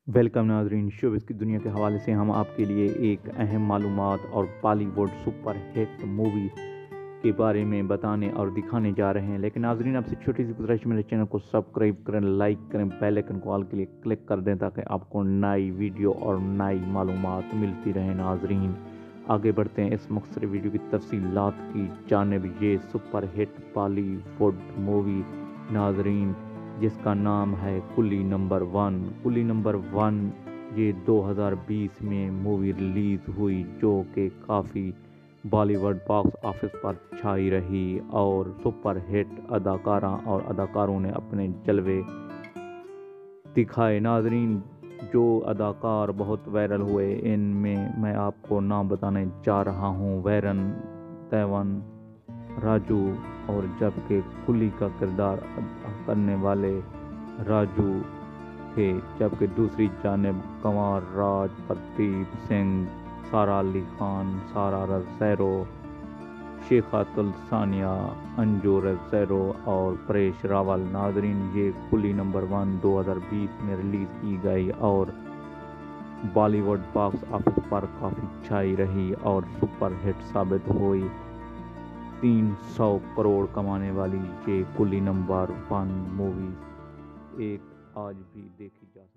Welcome ناظرین، showbiz کی دنیا کے حوالے سے ہم آپ کے لیے ایک اہم معلومات اور بالی ووڈ سپر ہٹ مووی کے بارے میں بتانے اور دکھانے جا رہے ہیں۔ لیکن ناظرین، آپ سے چھوٹی سی گزارش، میرے چینل کو سبسکرائب کریں، لائک کریں، بیل آئیکن کو آل کے لیے کلک کر دیں تاکہ آپ کو نئی ویڈیو اور نئی معلومات ملتی رہیں۔ ناظرین، آگے بڑھتے ہیں اس مختصر ویڈیو کی تفصیلات کی جانب۔ یہ super hit Bollywood movie ناظرین جس کا نام ہے کلی نمبر 1۔ کلی نمبر 1 یہ 2020 میں مووی ریلیز ہوئی، جو کہ کافی بالی ووڈ باکس آفس پر چھائی رہی اور سپر ہٹ اداکاراں اور اداکاروں نے اپنے جلوے دکھائے۔ ناظرین، جو اداکار بہت وائرل ہوئے ان میں آپ کو نام بتانے جا رہا ہوں: ویرن دھون، راجو، اور جبکہ کلی کا کردار ادا کرنے والے راجو تھے، جبکہ دوسری جانب کنور راج، پردیپ سنگھ، سارا علی خان، سارا رزیرو، شیخا تلسانیہ، انجو رزیرو اور پریش راول۔ ناظرین، یہ کلی نمبر 1 2020 میں ریلیز کی گئی اور بالی ووڈ باکس آفس پر کافی چھائی رہی اور سپر ہٹ ثابت ہوئی۔ 300 کروڑ کمانے والی یہ کلی نمبر 1 مووی ایک آج بھی دیکھی جا سکتی ہے۔